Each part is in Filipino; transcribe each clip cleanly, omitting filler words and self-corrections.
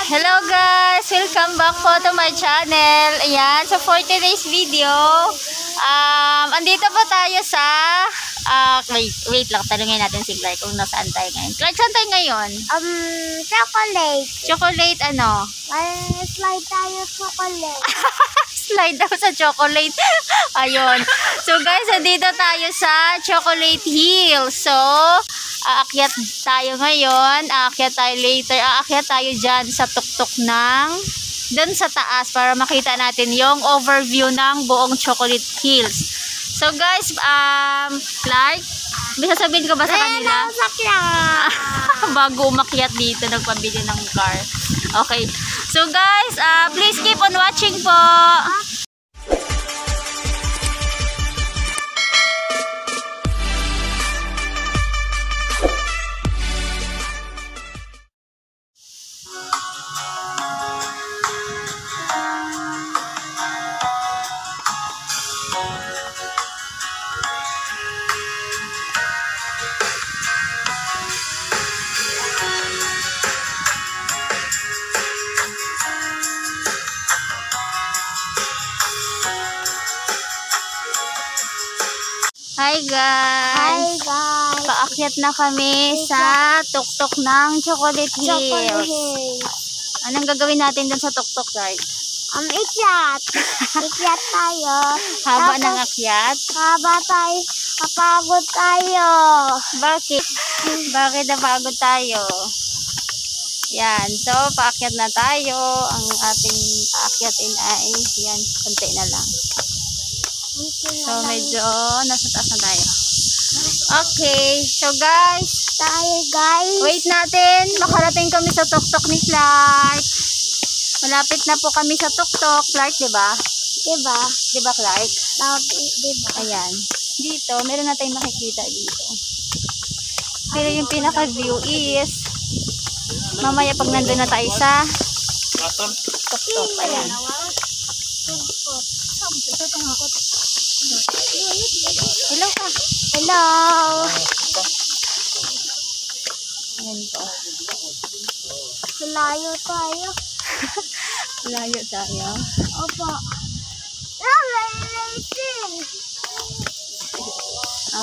Hello guys! Welcome back po to my channel. Ayan, so for today's video, andito po tayo sa, wait lang, tanungin natin si Clark kung nasaan tayo ngayon. Clark, saan tayo ngayon? Chocolate. Chocolate ano? Slide tayo chocolate. Slide daw sa chocolate. Ayun. So guys, andito tayo sa Chocolate Hill. So, aakyat tayo ngayon. Aakyat tayo later. Aakyat tayo dyan sa tuktok ng doon sa taas para makita natin yung overview ng buong Chocolate Hills. So guys, Clark, may sasabihin ka ba sa kanila? Bago umakyat dito, nagpabili ng car. Okay. So guys, please keep on watching po. Hi guys! Paakyat na kami sa tuktok ng Chocolate Hills. Anong gagawin natin dun sa tuktok, Clark? Ikyat. Ikyat tayo. Haba ng akyat? Haba tayo. Kapagod tayo. Bakit? Bakit napagod tayo? Yan. So, paakyat na tayo. Ang ating aakyatin ay yan, konti na lang. So, medyo nasa taas na tayo. Okay. So, guys. Wait natin. Makarating kami sa tuktok ni Clark. Malapit na po kami sa tuktok. Clark, diba? Diba, Clark? Diba? Ayan. Dito, meron na tayong makikita dito. Pero yung pinaka-view is mamaya pag nandun na tayo sa tuktok. Ayan. Hello ka. Hello. Ayan po. Layo tayo. Layo tayo. Opo.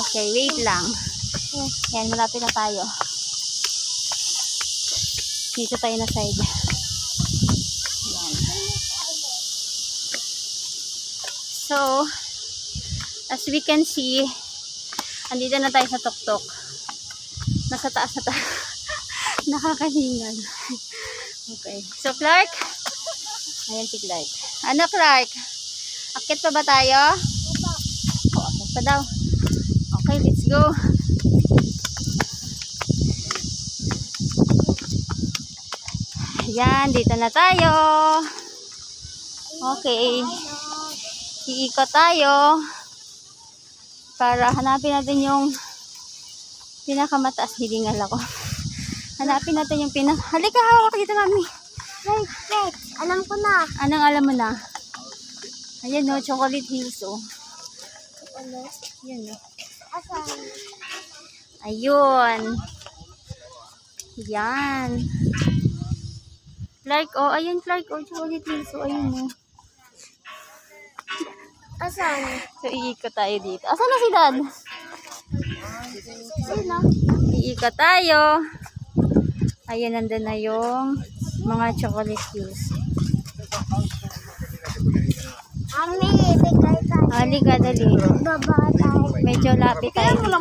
Okay, wait lang. Ayan, malapit na tayo. Dito tayo na side. Ayan. So, as we can see, andito na tayo sa tuktok. Nasa taas na tayo. Nakakahingal. Okay. So, Clark. Ayan si Clark. Ano, Clark? Akit pa ba tayo? Oo, akit pa daw. Okay, let's go. Ayan, dito na tayo. Okay. Iikot tayo para hanapin natin yung pinakamataas. Hilingal ako. Hanapin natin yung halika, hawak dito, mami. Wait. Alam ko na. Anong alam mo na? Ayan o, Chocolate Hills o. Ayan o. Asan? Ayun. Yan. Clark o, ayun Clark o, Chocolate Hills o, ayun o. Asan? So, iikot tayo dito. Asan na si Dad? Sino? Iikot tayo. Ayan, nandun na yung mga Chocolate Hills. Ami, bigay tayo. Halika, dali. Baba tayo. Medyo lapit tayo dito.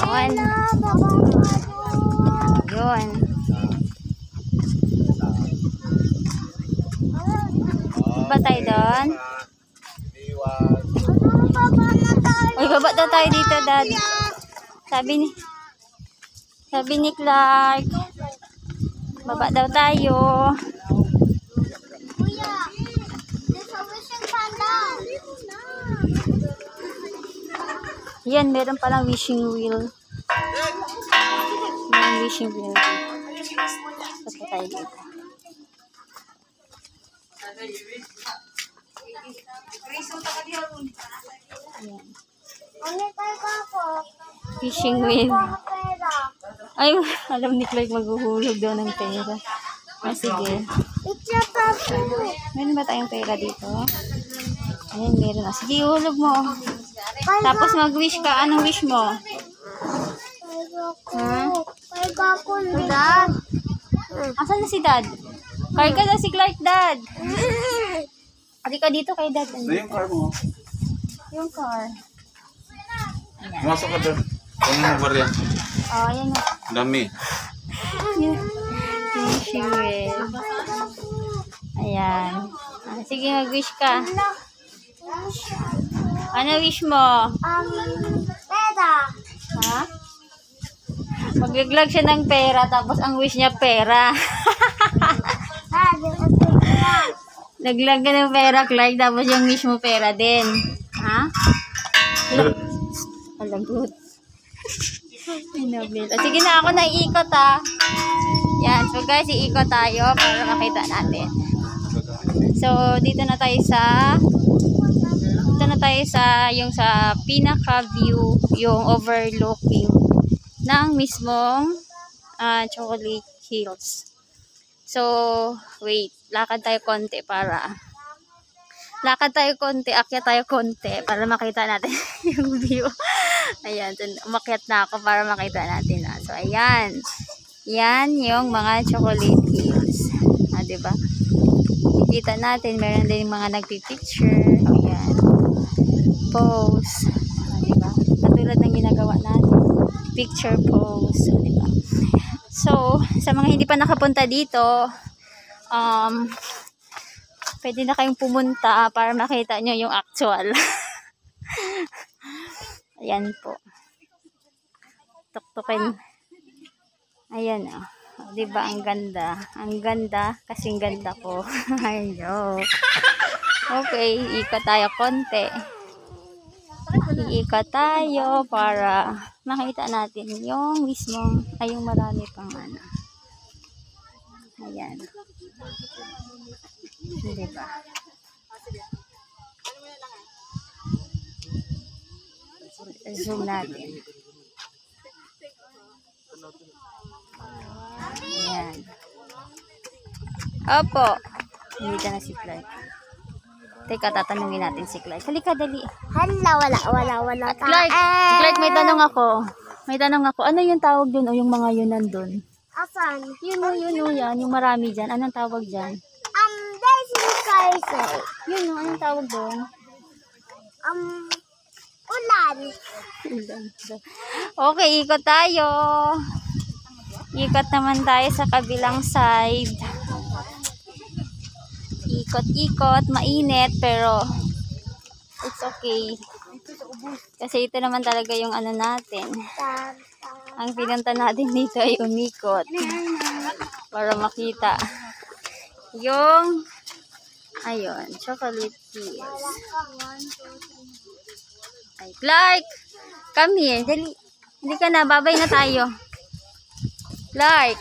Ayan. Yun. Baba tayo doon. Uy, baba daw tayo dito, Dad. Sabi ni Clark. Baba daw tayo. Kuya, there's a wishing panda. Yan, meron palang wishing wheel. May wishing wheel. Baba tayo dito. Ayan. Ano tayo ako? Fishing wheel. Pera. Ay, alam ni Clark maghuhulog daw ng pera. Ah, sige. It's a puppy. Meron ba tayong pera dito? Ayan, meron na. Sige, ihulog mo. Tapos mag-wish ka. Anong wish mo? Kay Kako ni Dad. Asan na si Dad? Kay ka na si Clark, Dad. Halika dito kay Dad. Ito yung car mo. Yung car. Pumasok ka doon. Kung mo barya. Oh, ayan na. Dami. Sure. Ayan. Ah, sige, mag-wish ka. Ano wish mo? Pera. Ha? Magaglag siya ng pera, tapos ang wish niya pera. Naglag ka ng pera, Clark, tapos yung wish mo pera din. Ha? Alagot. Sige na, ako naiikot ha. Yan, so guys, iikot tayo para makita natin. So, dito na tayo sa yung sa pinaka view, yung overlooking ng mismong Chocolate Hills. So, wait, lakad tayo konti, akyat tayo konti para makita natin yung view. Ayan, umakyat na ako para makita natin. So, ayan. Yan yung mga Chocolate Hills. Diba? Kita natin, meron din mga nagpipicture. Ayan. Pose. Diba? Katulad ng ginagawa natin. Picture pose. Diba? So, sa mga hindi pa nakapunta dito, pwede na kayong pumunta para makita nyo yung actual. Ayan po. Tuktukin. Ayan o. Oh. Diba ang ganda? Ang ganda. Kasing ganda ko. Ayun. Okay. Ikot tayo konti. Iikot tayo para makita natin yung mismong, ay yung marami pang ano. Ayan. Diba? Zoom natin. Ayan. Opo. Hindi na si Clark. Teka, tatanungin natin si Clark. Halika, dali. Hala, wala. Clark, may tanong ako. Ano yung tawag dun o yung mga yun nandun? Asan? Yun yan. Yung marami dyan. Anong tawag dyan? There's the castle. Yun o, anong tawag dun? Ulan. Okay, ikot tayo. Ikot naman tayo sa kabilang side. Ikot-ikot, mainit, pero it's okay. Kasi ito naman talaga yung ano natin. Ang pinunta natin dito ay umikot. Para makita yung, ayun, Chocolate Hills. Ay, Clark! Come here. Dali. Hindi ka na. Babay na tayo. Clark!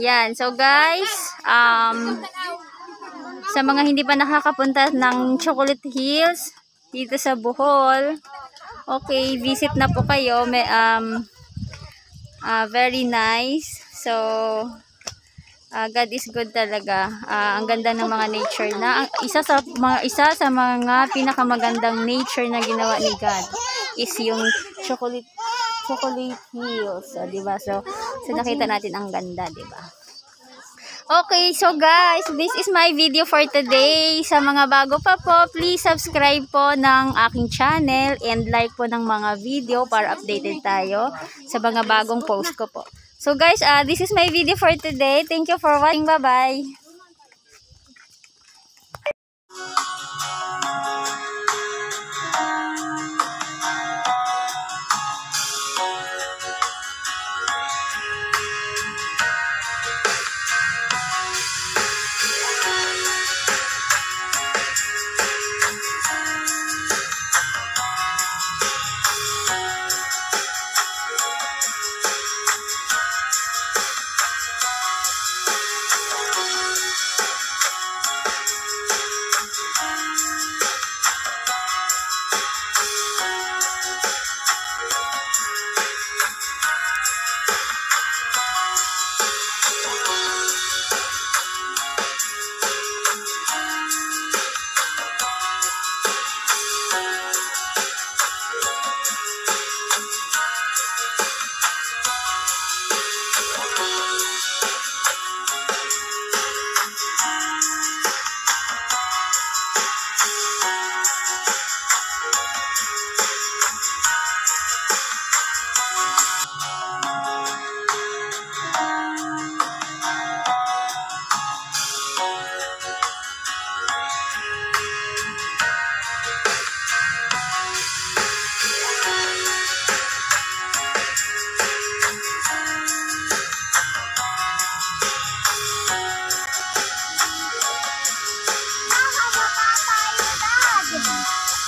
Yan. So, guys, sa mga hindi pa nakakapunta ng Chocolate Hills dito sa Bohol, okay, visit na po kayo. May, very nice. So, God is good talaga. Ang ganda ng mga nature na isa sa mga pinakamagandang nature na ginawa ni God is yung Chocolate Hills, di ba? So nakita natin ang ganda, di ba? Okay, so guys, this is my video for today. Sa mga bago pa po, please subscribe po ng aking channel and like po ng mga video para updated tayo sa mga bagong post ko po. So guys, this is my video for today. Thank you for watching. Bye-bye.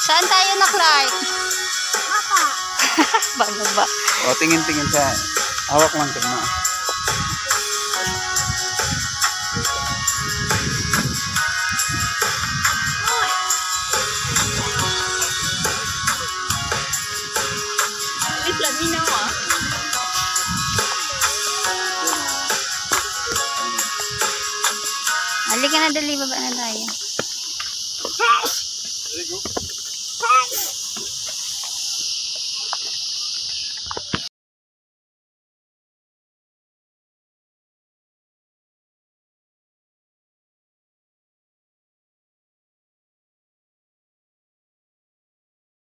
Saan tayo na, Clark? Baba. Bababa. O, tingin-tingin sa... Hawak lang, tignan. Wait, let me know, ah. Halika na, dali. Baba na tayo. Hey!